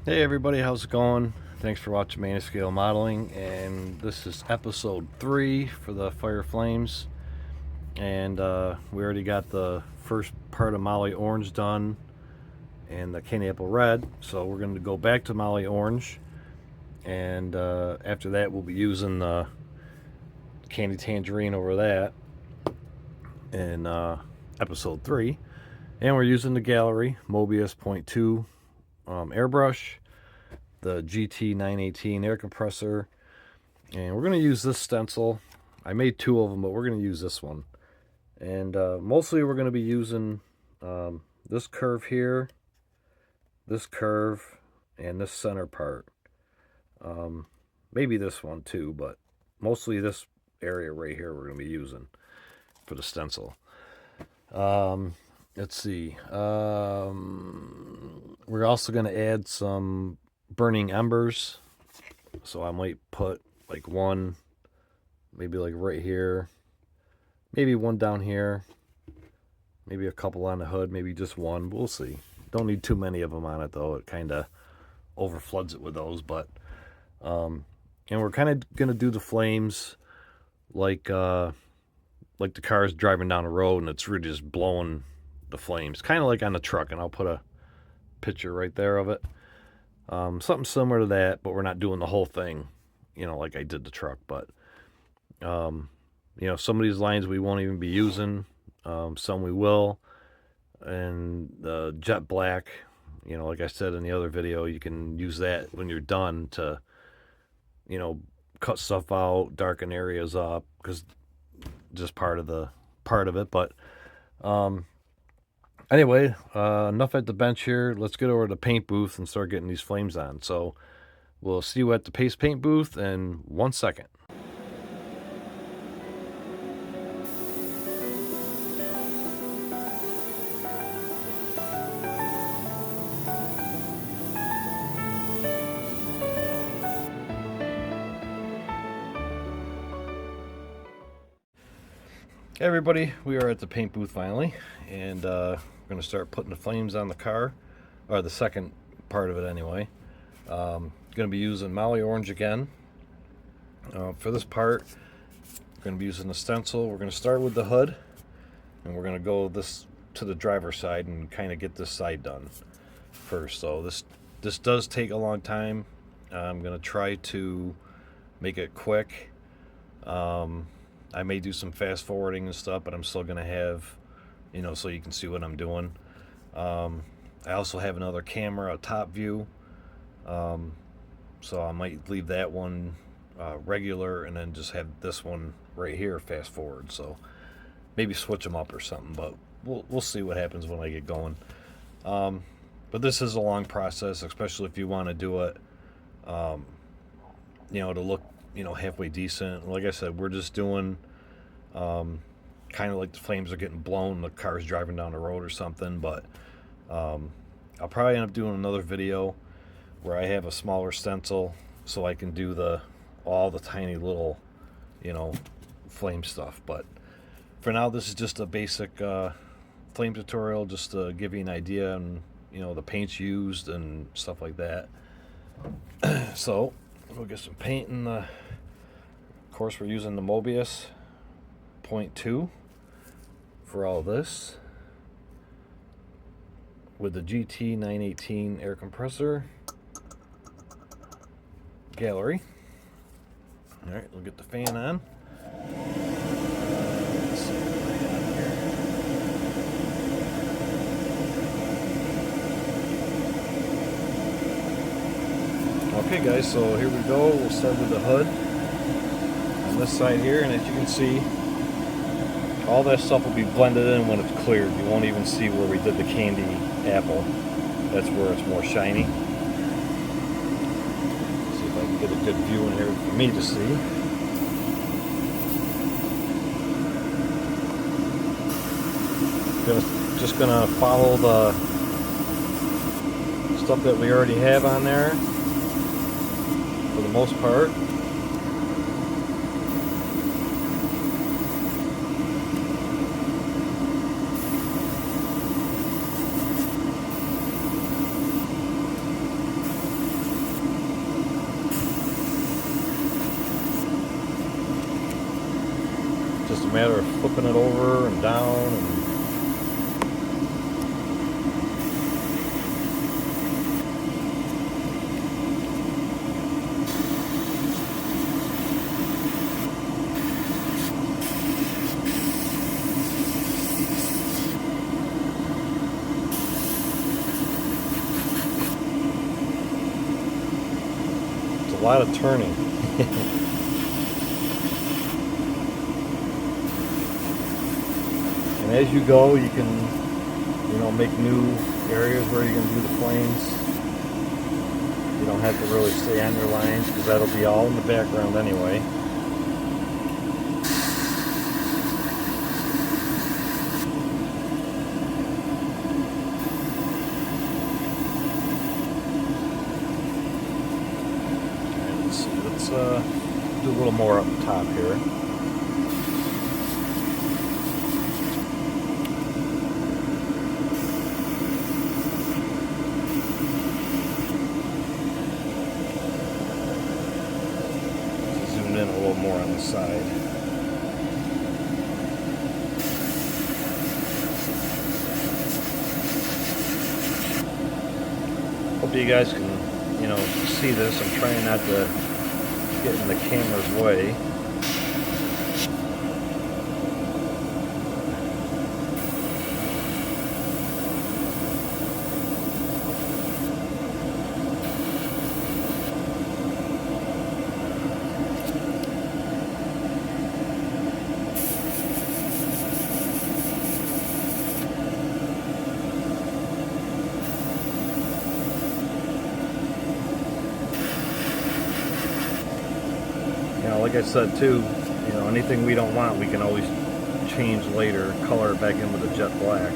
Hey everybody, how's it going? Thanks for watching Manny Scale Modeling, and this is episode 3 for the Fire Flames. And we already got the first part of Molly Orange done and the Candy Apple Red, so we're going to go back to Molly Orange, and after that we'll be using the Candy Tangerine over that in episode 3. And we're using the Gaahleri Mobius 0.2 airbrush, the GT918 air compressor, and we're going to use this stencil. I made 2 of them, but we're going to use this one. And mostly we're going to be using this curve here, this curve, and this center part. Maybe this one too, but mostly this area right here we're going to be using for the stencil. Let's see. We're also going to add some burning embers. So I might put like one, maybe like right here. Maybe one down here. Maybe a couple on the hood. Maybe just one. We'll see. Don't need too many of them on it though. It kind of overfloods it with those. But, and we're kind of going to do the flames like the car's driving down the road and it's really just blowing the flames, kind of like on the truck, and I'll put a picture right there of it. Something similar to that, but we're not doing the whole thing, you know, like I did the truck. But you know, some of these lines we won't even be using, some we will. And the jet black, you know, like I said in the other video, you can use that when you're done to, you know, cut stuff out, darken areas up, because just part of it. But anyway, enough at the bench here. Let's get over to the paint booth and start getting these flames on. So we'll see you at the paste paint booth in 1 second. Hey everybody, we are at the paint booth finally, and we're going to start putting the flames on the car, or the second part of it anyway. Going to be using Molly Orange again. For this part, we're going to be using the stencil. We're going to start with the hood, and we're going to go this to the driver's side and kind of get this side done first. So this does take a long time. I'm going to try to make it quick. I may do some fast forwarding and stuff, but I'm still going to have, you know, so you can see what I'm doing. I also have another camera, a top view. So I might leave that one regular and then just have this one right here fast forward. So maybe switch them up or something, but we'll see what happens when I get going. But this is a long process, especially if you want to do it, you know, to look, you know, halfway decent. Like I said, we're just doing kind of like the flames are getting blown, the car's driving down the road or something. But I'll probably end up doing another video where I have a smaller stencil so I can do all the tiny little, you know, flame stuff. But for now, this is just a basic flame tutorial, just to give you an idea and, you know, the paints used and stuff like that. So we'll get some paint in the, of course we're using the Mobius 0.2 for all this with the GT918 air compressor, Gaahleri. Alright, we'll get the fan on. Let's see what I have here. Okay guys, so here we go. We'll start with the hood on this side here, and as you can see, all that stuff will be blended in when it's cleared. You won't even see where we did the candy apple. That's where it's more shiny. See if I can get a good view in here for me to see. Just gonna follow the stuff that we already have on there for the most part. Just a matter of flipping it over and down and it's a lot of turning. And as you go, you can, make new areas where you can do the flames. You don't have to really stay on your lines because that'll be all in the background anyway. Alright, let's see. Let's do a little more up top here. In a little more on the side. Hope you guys can, see this. I'm trying not to get in the camera's way. Like I said too, anything we don't want, we can always change later, color it back in with a jet black.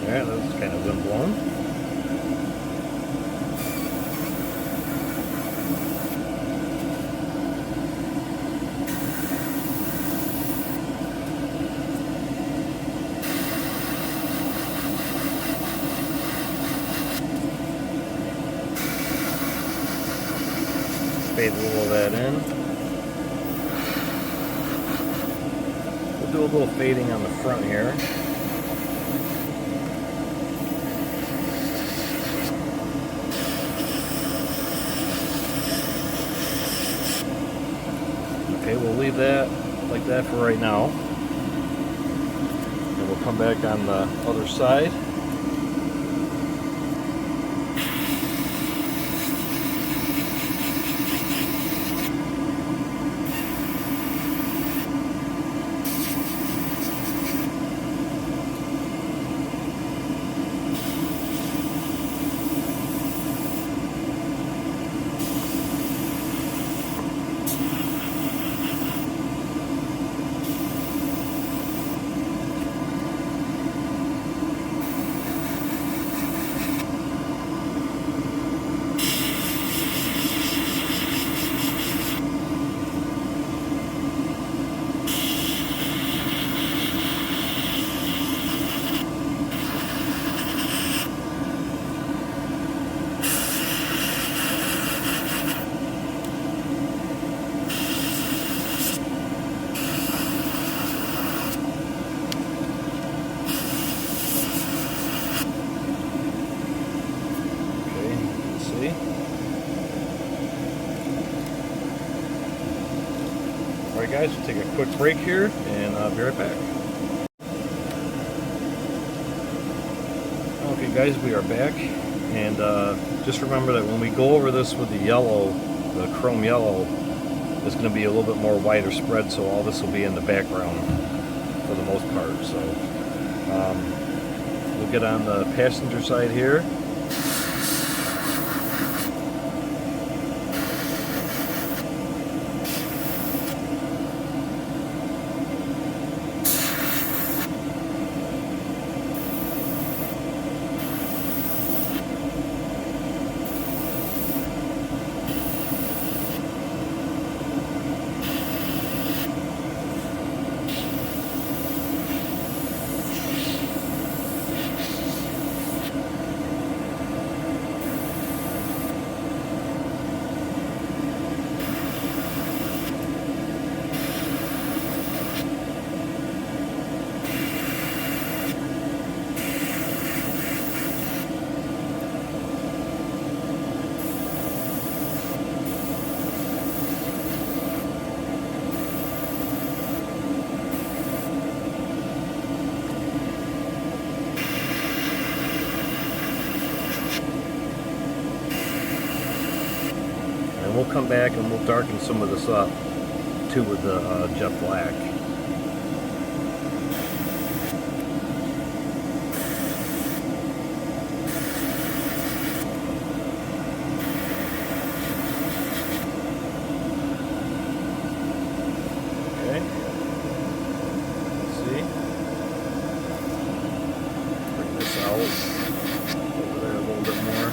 Yeah, that was kind of windblown. Fade a little of that in. We'll do a little fading on the front here. Okay, we'll leave that like that for right now. And we'll come back on the other side. Alright guys, we'll take a quick break here and I'll be right back. Okay guys, we are back, and just remember that when we go over this with the yellow, the chrome yellow, it's going to be a little bit more wider spread, so all this will be in the background for the most part. So we'll get on the passenger side here. we'll come back and we'll darken some of this up too with the jet black. Okay. Let's see. Bring this out over there a little bit more.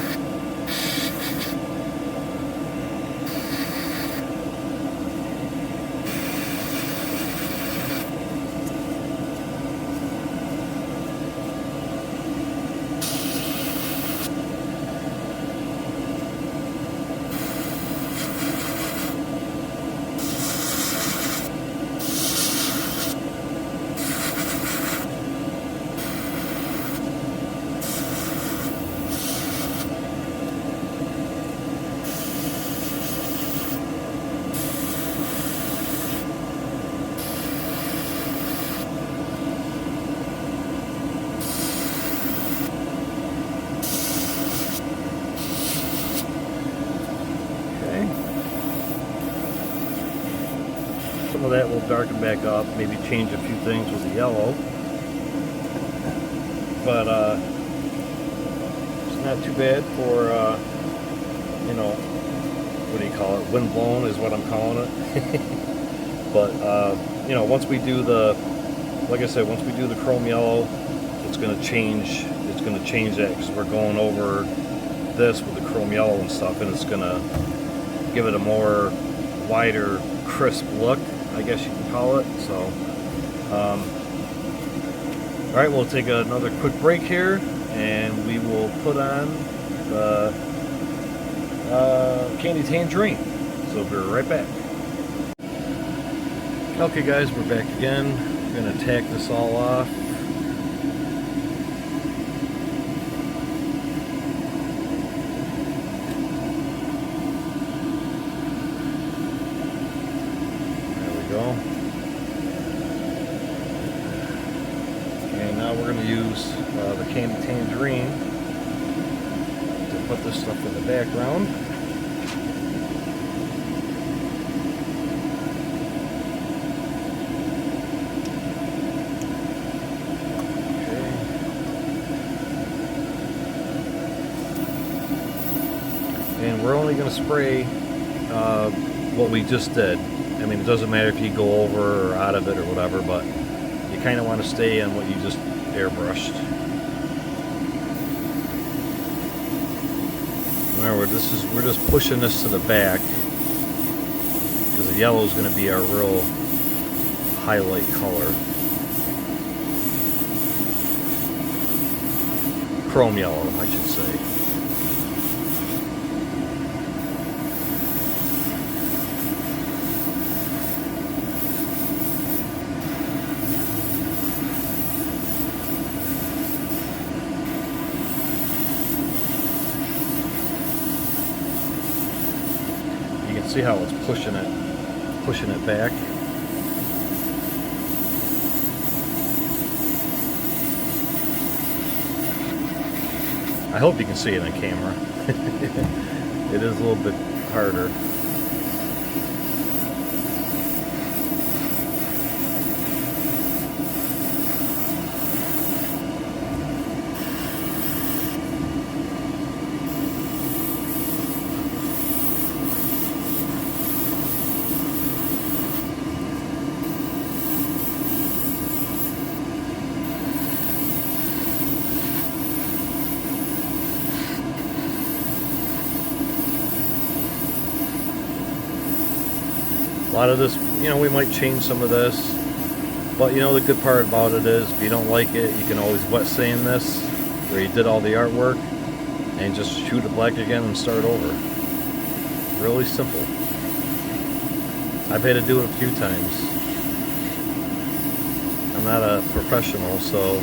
Some of that will darken back up, maybe change a few things with the yellow. But it's not too bad for, you know, what do you call it? Wind blown is what I'm calling it. But, you know, once we do the, like I said, once we do the chrome yellow, it's going to change that because we're going over this with the chrome yellow and stuff, and it's going to give it a more wider, crisp look, I guess you can call it. So, alright, we'll take another quick break here, and we will put on the candy tangerine. So we'll be right back. Okay guys, we're back again. We're going to tack this all off. And now we're going to use the candy tangerine to put this stuff in the background. Okay. And we're only going to spray what we just did. I mean, it doesn't matter if you go over or out of it or whatever, but you kind of want to stay on what you just airbrushed. Remember, we're just pushing this to the back because the yellow is going to be our real highlight color. Chrome yellow, I should say. See how it's pushing it back. I hope you can see it on camera. It is a little bit harder. A lot of this, you know, we might change some of this, but you know the good part about it is if you don't like it, you can always wet sand this where you did all the artwork and just shoot it black again and start over. Really simple. I've had to do it a few times. I'm not a professional, so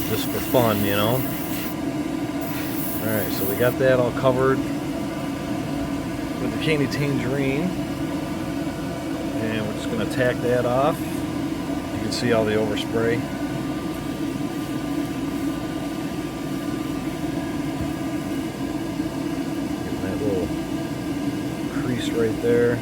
just for fun, you know. Alright, so we got that all covered with the candy tangerine. And we're just going to tack that off. You can see all the overspray. Getting that little crease right there.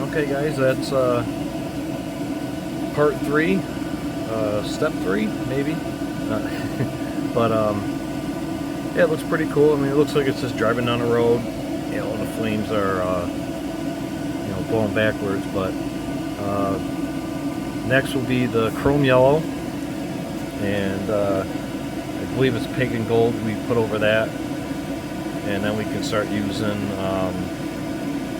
Okay guys, that's part 3, step 3 maybe, but yeah, it looks pretty cool. I mean, it looks like it's just driving down the road, you know, and the flames are you know, blowing backwards. But next will be the chrome yellow, and I believe it's pink and gold we put over that, and then we can start using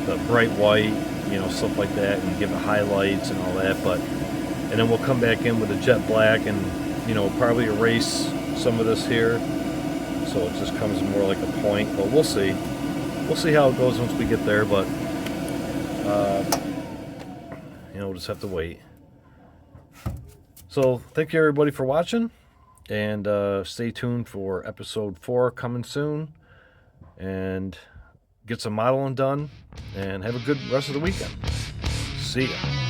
the bright white, you know, stuff like that, and give it highlights and all that. But and then we'll come back in with a jet black, and you know, probably erase some of this here, so it just comes more like a point. But we'll see how it goes once we get there. But you know, we'll just have to wait. So thank you everybody for watching, and stay tuned for episode 4 coming soon, and get some modeling done, and have a good rest of the weekend. See ya.